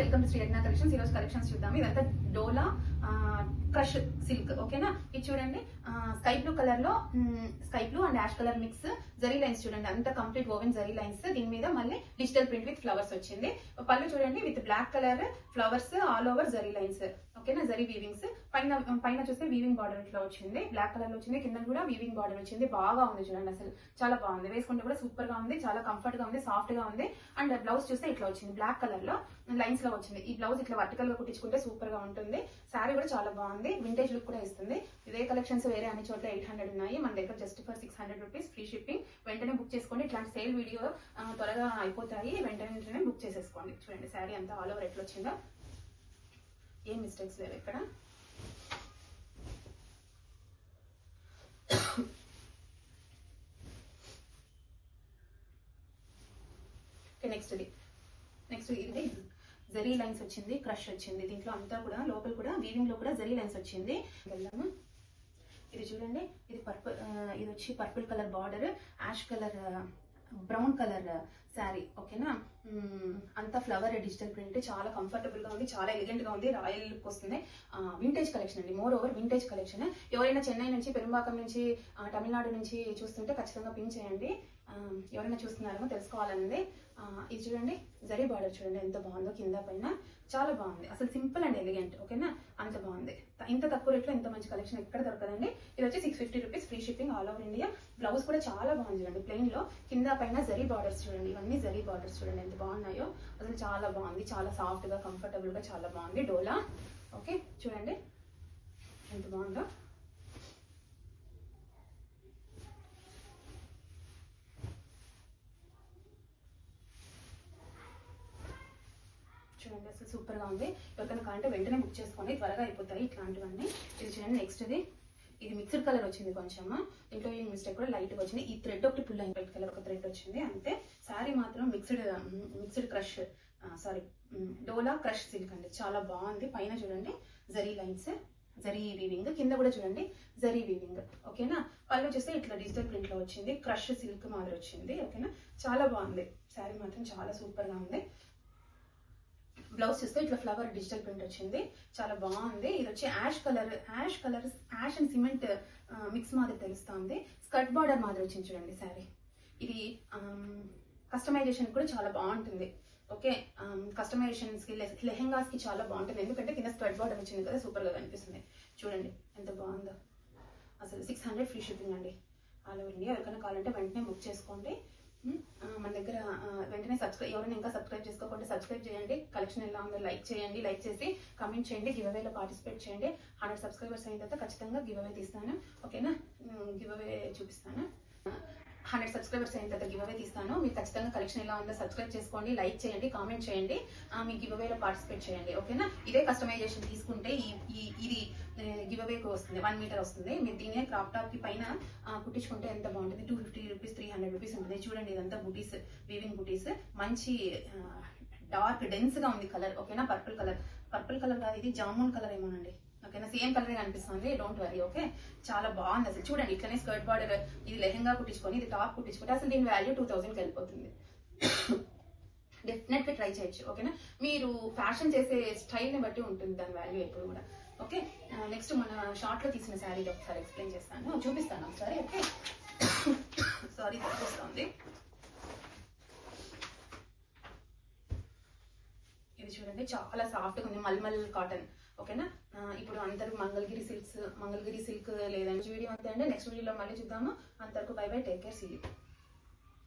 Welcome to Sri Ratna collections. ఈ రోజు collections చూద్దాం. ఇదంతా డోలా క్రష్ సిల్క్. ఓకేనా, ఇది చూడండి స్కై బ్లూ కలర్ లో sky blue and ash colour mix zari lines చూడండి, అంత కంప్లీట్ ఓవెన్ జరీ లైన్స్. దీని మీద మళ్ళీ డిజిటల్ ప్రింట్ విత్ ఫ్లవర్స్ వచ్చింది. పళ్ళు చూడండి with black colour flowers all over zari lines. ఓకేనా, జరీ వీవింగ్స్. పైన చూస్తే వీవింగ్ బార్డర్ ఇట్లా వచ్చింది, బ్లాక్ కలర్ లో వచ్చింది. కింద కూడా వీవింగ్ బార్డర్ వచ్చింది. బాగా ఉంది చూడండి, అసలు చాలా బాగుంది. వేసుకుంటే కూడా సూపర్ గా ఉంది, చాలా కంఫర్ట్ గా ఉంది, సాఫ్ట్ గా ఉంది. అండ్ బ్లౌజ్ చూస్తే ఇట్లా వచ్చింది, బ్లాక్ కలర్ లో లైన్స్ లో వచ్చింది. ఈ బ్లౌజ్ ఇట్లా వర్టికల్ గా కుట్టించుకుంటే సూపర్ గా ఉంటుంది. శారీ కూడా చాలా బాగుంది, వింటేజ్ లుక్ కూడా ఇస్తుంది. ఇదే కలెక్షన్స్ వేరే అన్ని చోట్ల 800 ఉన్నాయి, మన దగ్గర just for 600 rupees free shipping. వెంటనే బుక్ చేసుకోండి. ఇట్లాంటి సేల్ వీడియో త్వరగా అయిపోతాయి, వెంటనే బుక్ చేసేసుకోండి. చూడండి శారీ అంతా ఆల్ ఓవర్ ఎట్లా వచ్చిందో, ఏం మిస్టేక్స్ లేవు ఇక్కడ. నెక్స్ట్ ఇది జరీ లైన్స్ వచ్చింది, క్రష్ వచ్చింది. దీంట్లో అంతా కూడా లోపల కూడా వీవింగ్ లో కూడా జరీ లైన్స్ వచ్చింది. వెళ్దాము. ఇది చూడండి, ఇది ఇది వచ్చి purple colour border, ash colour, brown colour sari. ఓకేనా, అంతా ఫ్లవర్ డిజిటల్ ప్రింట్, చాలా కంఫర్టబుల్ గా ఉంది, చాలా ఎలిగెంట్ గా ఉంది, రాయల్ లుక్ వస్తుంది. వింటేజ్ కలెక్షన్ అండి, మోర్ ఓవర్ వింటేజ్ కలెక్షన్. ఎవరైనా చెన్నై నుంచి, పెరుంబాకం నుంచి, తమిళనాడు నుంచి చూస్తుంటే ఖచ్చితంగా పింక్ చేయండి. ఎవరైనా చూస్తున్నారేమో తెలుసుకోవాలన్నది. ఇది చూడండి, జరీ బార్డర్ చూడండి ఎంత బాగుందో, కింద పైన చాలా బాగుంది. అసలు సింపుల్ అండ్ ఎలిగెంట్. ఓకేనా, అంత బాగుంది. ఇంత తక్కువ రేట్లో ఇంత మంచి కలెక్షన్ ఎక్కడ దొరకదండి. ఇది వచ్చి 650 rupees free shipping all over India. Blouse కూడా చాలా బాగుంది చూడండి, ప్లెయిన్ లో కింద పైన జరీ బార్డర్స్ చూడండి, ఇవన్నీ జరీ బార్డర్స్ చూడండి ఎంత బాగున్నాయో. అసలు చాలా బాగుంది, చాలా సాఫ్ట్ గా కంఫర్టబుల్ గా చాలా బాగుంది. డోలా. ఓకే, చూడండి ఎంత బాగుందో. చూడండి అసలు సూపర్ గా ఉంది. ఎవరికైనా కావాలంటే వెంటనే బుక్ చేసుకోండి, త్వరగా అయిపోతాయి ఇట్లాంటివన్నీ. ఇది చూడండి నెక్స్ట్ ఇది మిక్స్డ్ కలర్ వచ్చింది కొంచెం. ఇంట్లో ఈ మిస్టేక్ కూడా లైట్ గా వచ్చింది. ఈ థ్రెడ్ ఒకటి పుల్ అయింది, వైట్ కలర్ ఒక థ్రెడ్ వచ్చింది అంతే. శారీ మాత్రం మిక్స్డ్ క్రష్ డోలా క్రష్ సిల్క్ అండి, చాలా బాగుంది. పైన చూడండి జరీ లైన్స్, జరీ వీవింగ్, కింద కూడా చూడండి జరీ వీవింగ్. ఓకేనా, పళ్ళు చూస్తే ఇట్లా డిజిటల్ ప్రింట్ లో వచ్చింది, క్రష్ సిల్క్ మాదిరి వచ్చింది. ఓకేనా, చాలా బాగుంది. శారీ మాత్రం చాలా సూపర్ గా ఉంది. బ్లౌజ్ చూస్తే ఇట్లా ఫ్లవర్ డిజిటల్ ప్రింట్ వచ్చింది, చాలా బాగుంది. ఇది వచ్చి యాష్ అండ్ సిమెంట్ మిక్స్ మాదిరి తెలుస్తుంది. స్కర్ట్ బార్డర్ మాదిరి వచ్చింది చూడండి శారీ. ఇది కస్టమైజేషన్ కూడా చాలా బాగుంటుంది. ఓకే, కస్టమైజేషన్స్ కి, లెహెంగాస్ కి చాలా బాగుంటుంది, ఎందుకంటే కింద స్కర్ట్ బార్డర్ వచ్చింది కదా, సూపర్ గా కనిపిస్తుంది. చూడండి ఎంత బాగుందో. అసలు 600 ఫ్రీ షిప్పింగ్ అండి ఆల్ ఓవర్ ఇండియా. ఎవరికైనా కావాలంటే వెంటనే బుక్ చేసుకోండి. మన దగ్గర వెంటనే ఎవరైనా ఇంకా సబ్స్క్రైబ్ చేసుకోకుండా సబ్స్క్రైబ్ చేయండి. కలెక్షన్ ఎలా ఉందో లైక్ చేయండి, లైక్ చేసి కమెంట్ చేయండి, గివ్ అవేలో పార్టిసిపేట్ చేయండి. 100 సబ్స్క్రైబర్స్ అయిన తర్వాత ఖచ్చితంగా గివ్ అవే తీస్తాను. ఓకేనా, గివ్ అవే చూపిస్తాను. 100 సబ్స్క్రైబర్స్ అయిన తర్వాత గివ్ అవే తీస్తాను. మీరు ఖచ్చితంగా కలెక్షన్ ఎలా ఉందో సబ్స్క్రైబ్ చేసుకోండి, లైక్ చేయండి, కామెంట్ చేయండి, మీ గివ్ అవేలో పార్టిసిపేట్ చేయండి. ఓకేనా, ఇదే కస్టమైజేషన్ తీసుకుంటే ఇది గివ్ అవేకి వస్తుంది, 1 మీటర్ వస్తుంది. మీరు దీనే క్రాప్ టాప్ కి పైన కుట్టించుకుంటే ఎంత బాగుంటుంది. 250 రూపీస్, 300 రూపీస్ ఉంటుంది. చూడండి ఇదంతా బుటీస్, వీవింగ్ బుటీస్, మంచి డార్క్ డెన్స్ గా ఉంది కలర్. ఓకేనా, పర్పుల్ కలర్ కాదు, ఇది జామున్ కలర్ ఏమోనండి. ఓకేనా, సేమ్ కలర్ కనిపిస్తుంది, డోంట్ వరీ. ఓకే, చాలా బాగుంది అసలు. చూడండి ఇట్లనే స్కర్ట్ బార్డర్, ఇది లెహెంగా కుట్టించుకొని, ఇది టాప్ కుట్టించుకుంటే అసలు దీని వాల్యూ 2000కి వెళ్ళిపోతుంది. డెఫినెట్ గా ట్రై చేయొచ్చు. ఓకేనా, మీరు ఫ్యాషన్ చేసే స్టైల్ ని బట్టి ఉంటుంది దాని వాల్యూ ఎప్పుడు కూడా. ఓకే, నెక్స్ట్ మన షార్ట్ లో తీసిన శారీ ఒకసారి ఎక్స్ప్లెయిన్ చేస్తాను, చూపిస్తాను ఒకసారి. ఓకే, సారీ తక్కువస్తుంది. ఇది చూడండి చాలా సాఫ్ట్ గా ఉంది, మల్మల్ కాటన్. ఓకేనా, ఇప్పుడు అందరూ మంగళగిరి సిల్క్ లేదండి. వీడియో అంతే అండి, నెక్స్ట్ వీడియోలో మళ్ళీ చూద్దాము. అంతవరకు bye bye, take care, see you.